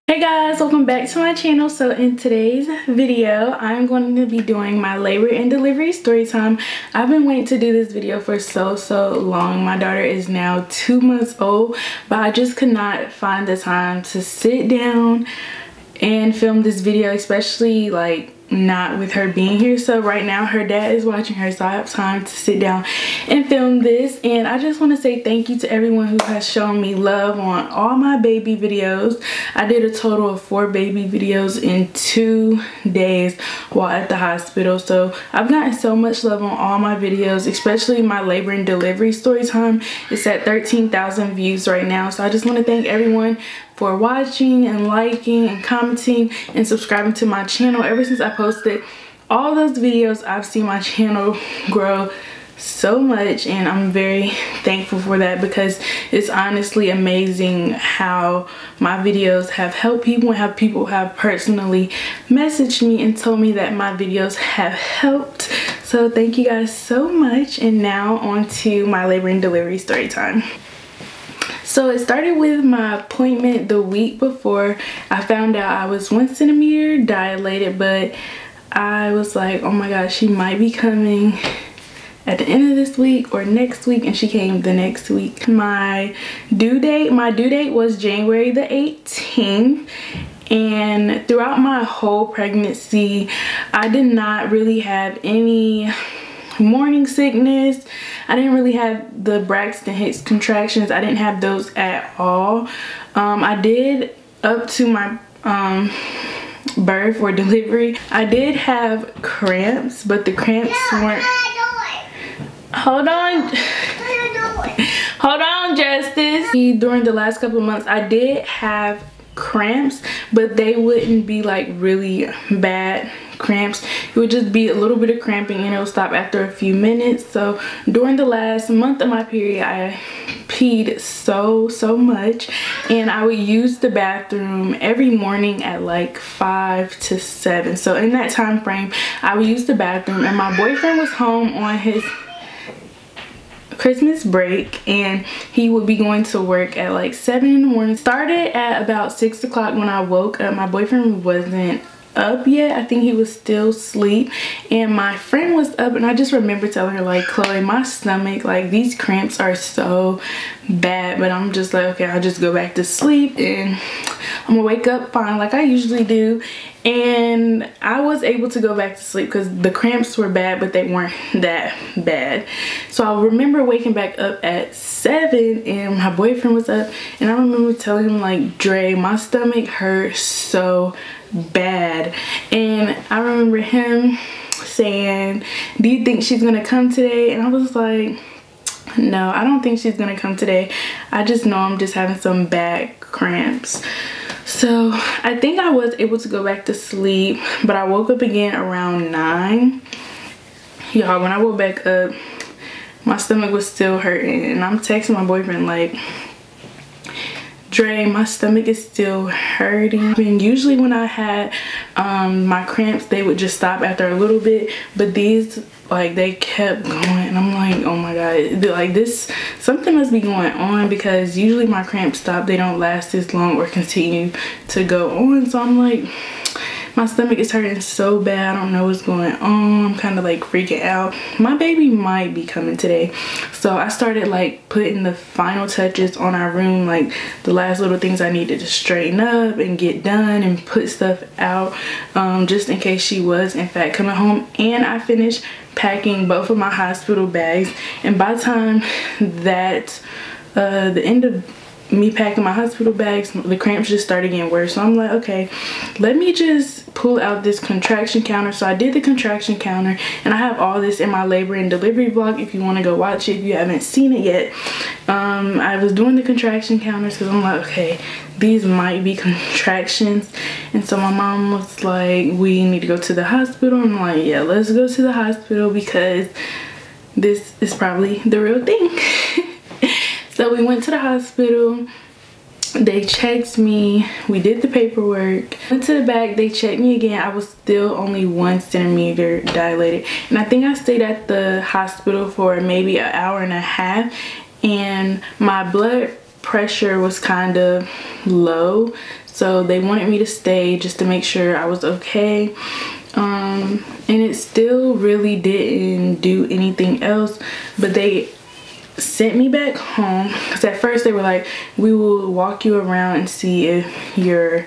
Hey guys, welcome back to my channel. So in today's video I'm going to be doing my labor and delivery story time. I've been waiting to do this video for so long. My daughter is now 2 months old, but I just could not find the time to sit down and film this video, especially like not with her being here. So right now her dad is watching her, so I have time to sit down and film this. And I just want to say thank you to everyone who has shown me love on all my baby videos. I did a total of 4 baby videos in 2 days while at the hospital, so I've gotten so much love on all my videos, especially my labor and delivery story time. It's at 13,000 views right now, so I just want to thank everyone for watching and liking and commenting and subscribing to my channel. Ever since I posted all those videos, I've seen my channel grow so much, and I'm very thankful for that, because it's honestly amazing how my videos have helped people and how people have personally messaged me and told me that my videos have helped. So thank you guys so much. And now on to my labor and delivery story time. So it started with my appointment the week before. I found out I was 1 centimeter dilated, but I was like, oh my gosh, she might be coming at the end of this week or next week, and she came the next week. My due date was January the 18th, and throughout my whole pregnancy I did not really have any morning sickness. I didn't really have the Braxton Hicks contractions. I didn't have those at all. I did up to my birth or delivery. I did have cramps, but the cramps weren't. Hold on. Hold on, Justice. During the last couple of months I did have cramps, but they wouldn't be like really bad cramps. It would just be a little bit of cramping and it'll stop after a few minutes. So during the last month of my period I peed so much, and I would use the bathroom every morning at like 5 to 7. So in that time frame I would use the bathroom, and my boyfriend was home on his Christmas break, and he would be going to work at like 7 in the morning. Started at about 6 o'clock when I woke up. My boyfriend wasn't up yet. I think he was still asleep, and my friend was up, and I just remember telling her like, Chloe, my stomach, like these cramps are so bad, but I'm just like, okay, I'll just go back to sleep and I'm gonna wake up fine like I usually do. And I was able to go back to sleep because the cramps were bad, but they weren't that bad. So I remember waking back up at 7 and my boyfriend was up, and I remember telling him like, Dre, my stomach hurts so bad. And I remember him saying, do you think she's gonna come today? And I was like, no, I don't think she's gonna come today. I just know I'm just having some bad cramps. So I think I was able to go back to sleep, but I woke up again around 9. Y'all, when I woke back up, my stomach was still hurting, and I'm texting my boyfriend like, Dre, my stomach is still hurting. And usually when I had my cramps, they would just stop after a little bit, but these, like, they kept going, and I'm like, oh my god, like this, something must be going on, because usually my cramps stop, they don't last this long or continue to go on. So I'm like, my stomach is hurting so bad, I don't know what's going on. I'm kind of like freaking out. My baby might be coming today. So I started like putting the final touches on our room, like the last little things I needed to straighten up and get done and put stuff out, just in case she was in fact coming home. And I finished packing both of my hospital bags, and by the time that the end of me packing my hospital bags, the cramps just started getting worse. So I'm like, okay, let me just pull out this contraction counter. So I did the contraction counter, and I have all this in my labor and delivery vlog if you want to go watch it if you haven't seen it yet. I was doing the contraction counters because I'm like, okay, these might be contractions. And so my mom was like, we need to go to the hospital. I'm like, yeah, let's go to the hospital because this is probably the real thing. So we went to the hospital, they checked me, we did the paperwork, went to the back, they checked me again. I was still only 1 centimeter dilated, and I think I stayed at the hospital for maybe an hour and a half, and my blood pressure was kind of low. so they wanted me to stay just to make sure I was okay. And it still really didn't do anything else, but they sent me back home because at first they were like, we will walk you around and see if you're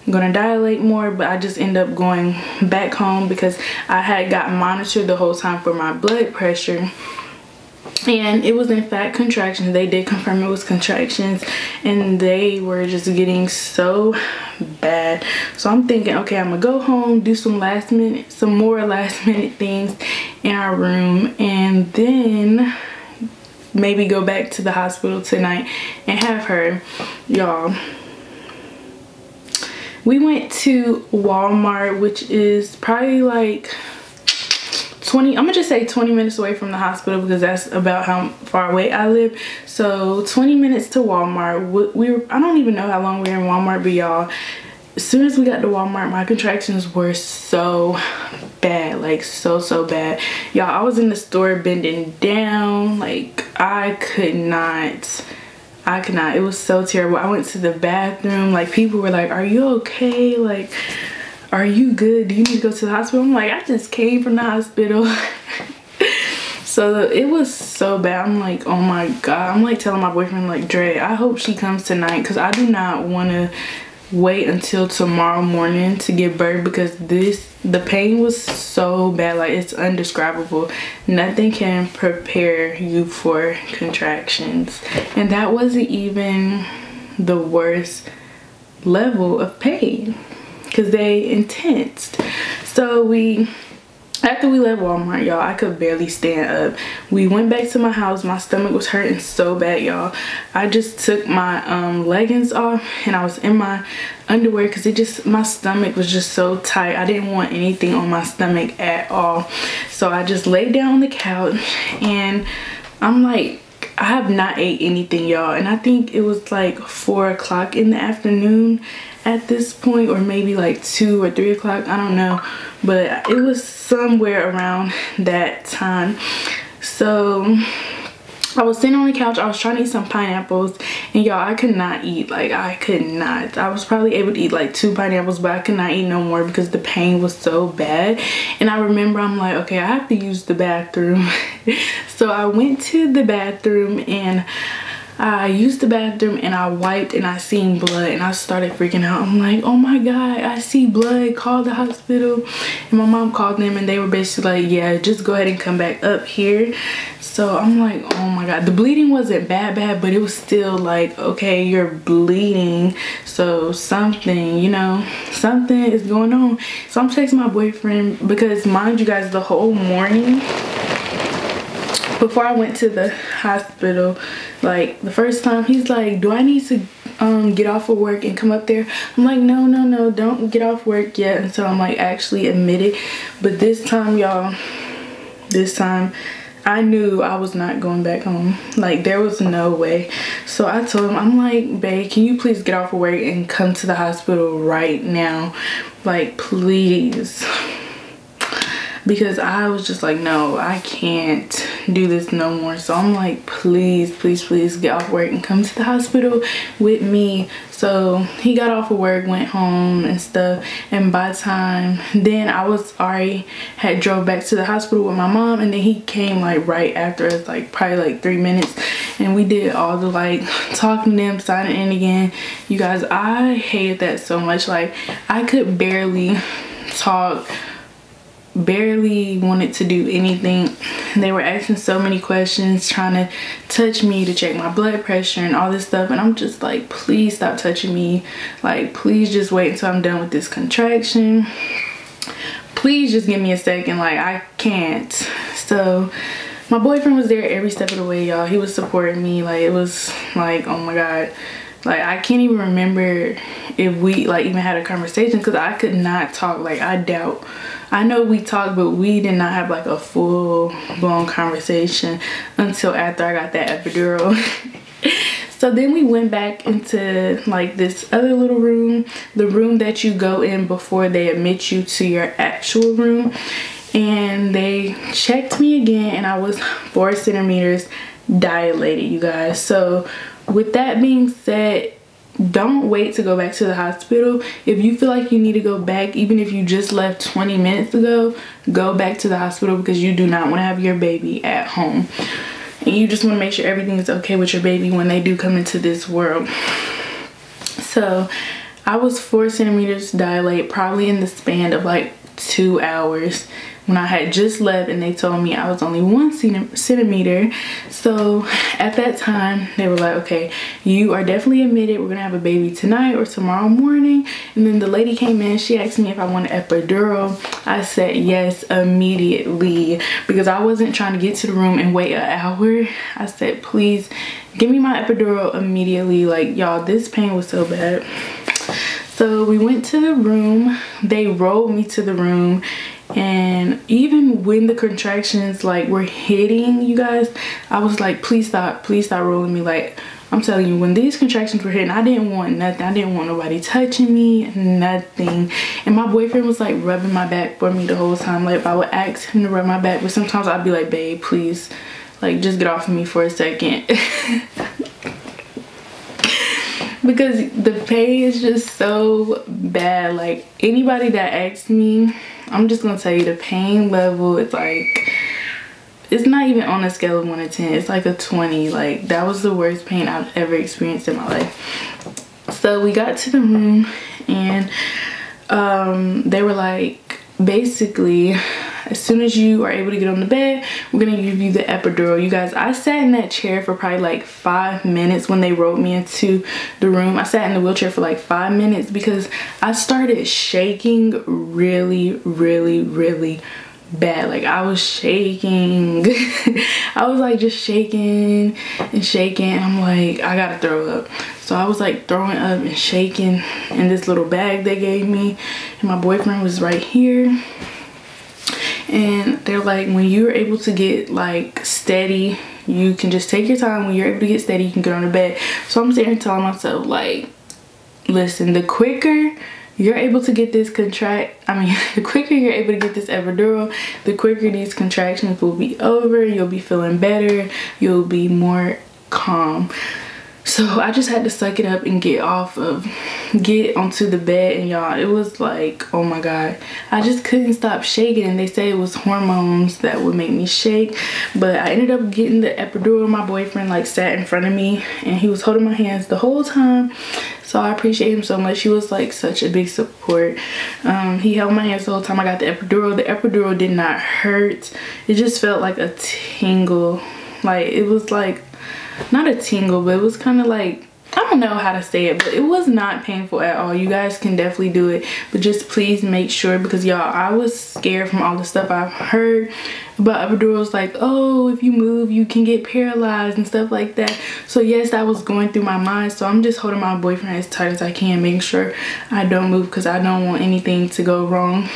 gonna dilate more, but I just end up going back home because I had got monitored the whole time for my blood pressure, and it was in fact contractions. They did confirm it was contractions, and they were just getting so bad. So I'm thinking, okay, I'm gonna go home, do some more last minute things in our room, and then maybe go back to the hospital tonight and have her. Y'all, we went to Walmart, which is probably like 20, I'm gonna just say 20 minutes away from the hospital because that's about how far away I live. So 20 minutes to Walmart. I don't even know how long we were in Walmart, but y'all, as soon as we got to Walmart, my contractions were so bad, like so bad. Y'all, I was in the store bending down, like I could not. It was so terrible. I went to the bathroom, like people were like, are you okay? Like, are you good? Do you need to go to the hospital? I'm like, I just came from the hospital. So it was so bad. I'm like, oh my God. I'm like telling my boyfriend, like, Dre, I hope she comes tonight because I do not want to wait until tomorrow morning to give birth because the pain was so bad, like it's indescribable. Nothing can prepare you for contractions, and that wasn't even the worst level of pain because they intense. So after we left Walmart, y'all, I could barely stand up. We went back to my house. My stomach was hurting so bad, y'all. I just took my leggings off and I was in my underwear because my stomach was just so tight. I didn't want anything on my stomach at all. So I just laid down on the couch and I'm like, I have not ate anything, y'all, and I think it was like 4 o'clock in the afternoon at this point, or maybe like 2 or 3 o'clock, I don't know, but it was somewhere around that time. So I was sitting on the couch, I was trying to eat some pineapples, and y'all, I could not eat. Like, I could not. I was probably able to eat like 2 pineapples, but I could not eat no more because the pain was so bad. And I remember I'm like, okay, I have to use the bathroom. So I went to the bathroom and I used the bathroom and I wiped and I seen blood and I started freaking out. I'm like, oh my God, I see blood, call the hospital. And my mom called them and they were basically like, yeah, just go ahead and come back up here. So I'm like, oh my God, the bleeding wasn't bad, but it was still like, okay, you're bleeding, so something, you know, something is going on. So I'm texting my boyfriend because, mind you guys, the whole morning before I went to the hospital, like the first time, he's like, do I need to get off of work and come up there? I'm like, no, don't get off work yet until I'm like actually admitted. But this time, y'all, I knew I was not going back home. Like, there was no way. So I told him, I'm like, babe, can you please get off of work and come to the hospital right now? Like, please. Because I was just like, no, I can't do this no more. So I'm like, please get off work and come to the hospital with me. So he got off of work, went home and stuff, and by the time then I was already had drove back to the hospital with my mom, and then he came like right after us, like probably like 3 minutes, and we did all the like talking to them, signing in again. You guys, I hated that so much. Like, I could barely talk, barely wanted to do anything. They were asking so many questions, trying to touch me to check my blood pressure and all this stuff, and I'm just like, please stop touching me. Like, please just wait until I'm done with this contraction. Please just give me a second. Like, I can't. So my boyfriend was there every step of the way, y'all. He was supporting me. Like, it was like, oh my God. Like, I can't even remember if we like even had a conversation because I could not talk. Like, I know we talked, but we did not have like a full-blown conversation until after I got that epidural. So then we went back into like this other little room, the room that you go in before they admit you to your actual room, and they checked me again and I was 4 centimeters dilated, you guys. So with that being said, don't wait to go back to the hospital. If you feel like you need to go back, even if you just left 20 minutes ago, go back to the hospital, because you do not want to have your baby at home. And you just want to make sure everything is okay with your baby when they do come into this world. So I was 4 centimeters dilate, probably in the span of like 2 hours, when I had just left, and they told me I was only 1 centimeter. So at that time they were like, okay, you are definitely admitted, we're gonna have a baby tonight or tomorrow morning. And then the lady came in, she asked me if I wanted epidural. I said yes immediately, because I wasn't trying to get to the room and wait an hour. I said, please give me my epidural immediately. Like, y'all, this pain was so bad. So we went to the room, they rolled me to the room, and even when the contractions like were hitting, you guys, I was like, please stop rolling me. Like, I'm telling you, when these contractions were hitting, I didn't want nothing. I didn't want nobody touching me, nothing. And my boyfriend was like rubbing my back for me the whole time. Like, if I would ask him to rub my back, but sometimes I'd be like, babe, please, like, just get off of me for a second. Because the pain is just so bad. Like, anybody that asks me, I'm just gonna tell you, the pain level, it's like, it's not even on a scale of 1 to 10. It's like a 20. Like, that was the worst pain I've ever experienced in my life. So we got to the room, and they were like, basically, as soon as you are able to get on the bed, we're gonna give you the epidural. You guys, I sat in that chair for probably like 5 minutes when they rolled me into the room. I sat in the wheelchair for like 5 minutes because I started shaking really, really, really bad. Like, I was shaking. I was like just shaking and shaking. I'm like, I gotta throw up. So I was like throwing up and shaking in this little bag they gave me, and my boyfriend was right here. And they're like, when you're able to get like steady, you can just take your time. When you're able to get steady, you can get on the bed. So I'm sitting here telling myself, like, listen, the quicker you're able to get this the quicker you're able to get this epidural, the quicker these contractions will be over. You'll be feeling better. You'll be more calm. So I just had to suck it up and get onto the bed. And y'all, it was like, oh my God, I just couldn't stop shaking. And they say it was hormones that would make me shake, but I ended up getting the epidural. My boyfriend like sat in front of me, and he was holding my hands the whole time. So I appreciate him so much. He was like such a big support. He held my hands the whole time I got the epidural. The epidural did not hurt. It just felt like a tingle. Like, it was like, not a tingle, but it was kind of like, I don't know how to say it, but it was not painful at all. You guys can definitely do it, but just please make sure, because y'all, I was scared from all the stuff I've heard about epidurals, like, oh, if you move you can get paralyzed and stuff like that. So yes, that was going through my mind. So I'm just holding my boyfriend as tight as I can, making sure I don't move, because I don't want anything to go wrong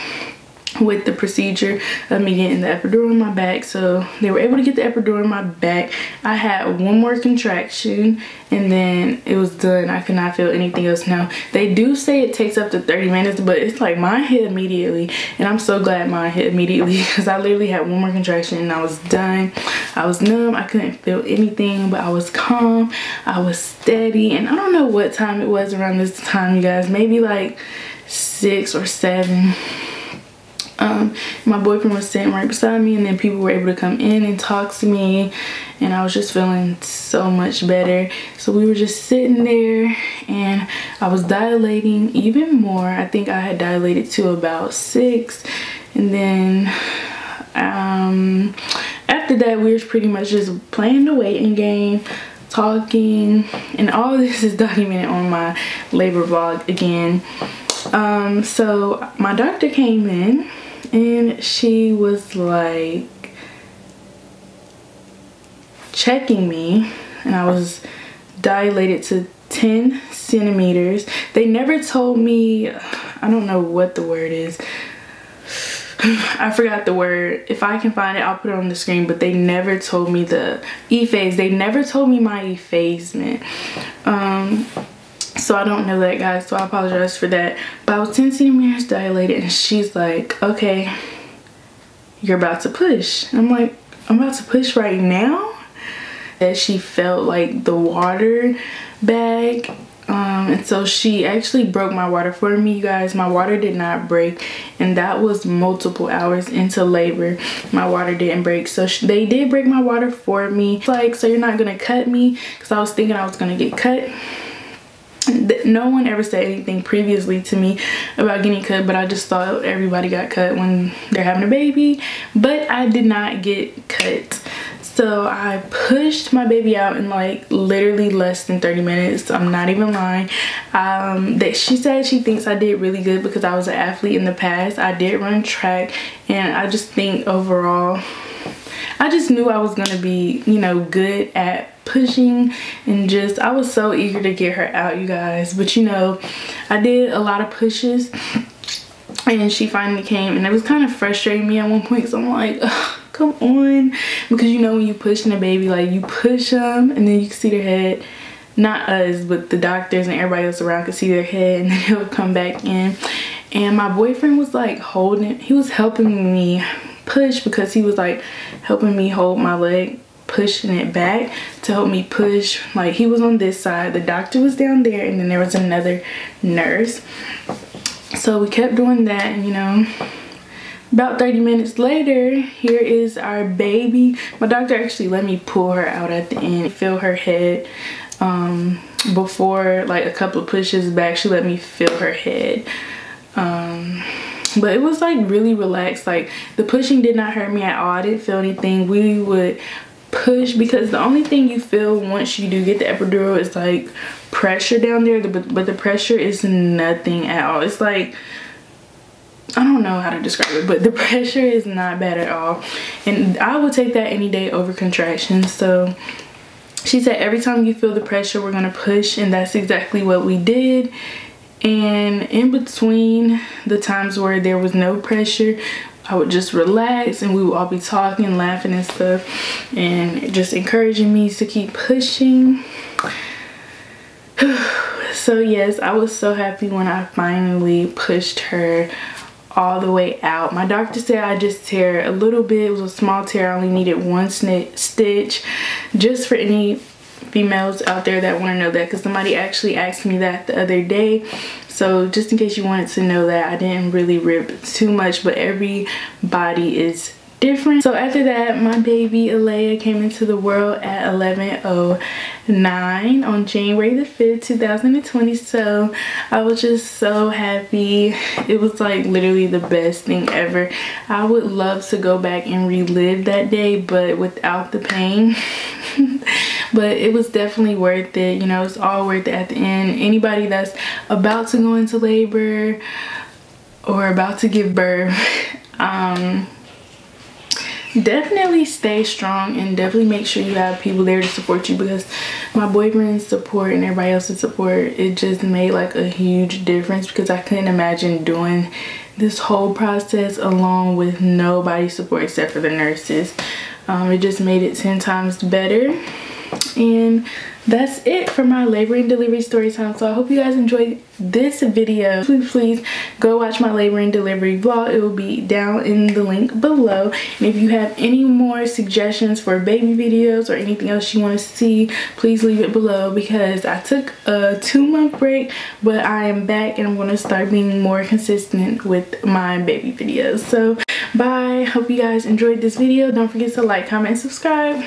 with the procedure of me getting the epidural in my back. So they were able to get the epidural in my back. I had one more contraction, and then it was done. I could not feel anything else. Now, they do say it takes up to 30 minutes, but it's like mine hit immediately, and I'm so glad mine hit immediately, because I literally had one more contraction and I was done. I was numb. I couldn't feel anything, but I was calm. I was steady. And I don't know what time it was around this time, you guys, maybe like 6 or 7. My boyfriend was sitting right beside me, and then people were able to come in and talk to me, and I was just feeling so much better. So we were just sitting there, and I was dilating even more. I think I had dilated to about 6, and then after that we were pretty much just playing the waiting game, talking, and all of this is documented on my labor vlog again. So my doctor came in, and she was like checking me, and I was dilated to 10 centimeters. They never told me, I don't know what the word is. I forgot the word. If I can find it, I'll put it on the screen. But they never told me the ephase. They never told me my effacement. So I don't know that, guys, so I apologize for that. But I was 10 centimeters dilated, and she's like, okay, you're about to push. And I'm like, I'm about to push right now? That she felt like the water bag And so she actually broke my water for me, you guys. My water did not break, and that was multiple hours into labor. My water didn't break, so they did break my water for me. It's like, so you're not gonna cut me, because I was thinking I was gonna get cut. No one ever said anything previously to me about getting cut, but I just thought everybody got cut when they're having a baby. But I did not get cut. So I pushed my baby out in like literally less than 30 minutes. I'm not even lying. That she said she thinks I did really good because I was an athlete in the past. I did run track, and I just think overall, I just knew I was gonna be, you know, good at pushing, and just I was so eager to get her out, you guys. But you know, I did a lot of pushes, and she finally came, and it was kind of frustrating me at one point, because I'm like, ugh, come on, because you know when you pushing a baby, like you push them and then you can see their head. Not us, but the doctors and everybody else around could see their head, and then it would come back in. And my boyfriend was like he was helping me push, because he was like helping me hold my leg, pushing it back to help me push. Like he was on this side, the doctor was down there, and then there was another nurse. So we kept doing that, and you know, about 30 minutes later, here is our baby. My doctor actually let me pull her out at the end, feel her head. Before like a couple of pushes back, she let me feel her head. But it was like really relaxed. Like the pushing did not hurt me at all. I didn't feel anything. We would push, because the only thing you feel once you do get the epidural is like pressure down there, but the pressure is nothing at all. It's like, I don't know how to describe it, but the pressure is not bad at all, and I would take that any day over contractions. So she said every time you feel the pressure, we're gonna push, and that's exactly what we did. And in between the times where there was no pressure, I would just relax, and we would all be talking, laughing and stuff, and just encouraging me to keep pushing. So yes, I was so happy when I finally pushed her all the way out. My doctor said I just tear a little bit. It was a small tear. I only needed one stitch, just for any females out there that want to know that, because somebody actually asked me that the other day. So just in case you wanted to know that, I didn't really rip too much, but every body is different. So after that, my baby Alea came into the world at 11:09 on January the 5th, 2020. So I was just so happy. It was like literally the best thing ever. I would love to go back and relive that day, but without the pain. But it was definitely worth it. You know, it's all worth it at the end. Anybody that's about to go into labor or about to give birth, definitely stay strong, and definitely make sure you have people there to support you, because my boyfriend's support and everybody else's support, it just made like a huge difference, because I couldn't imagine doing this whole process alone with nobody's support except for the nurses. It just made it 10 times better. And that's it for my labor and delivery story time. So I hope you guys enjoyed this video. Please go watch my labor and delivery vlog. It will be down in the link below. And if you have any more suggestions for baby videos or anything else you want to see, please leave it below, because I took a 2-month break, but I am back, and I'm going to start being more consistent with my baby videos. So bye. Hope you guys enjoyed this video. Don't forget to like, comment, and subscribe.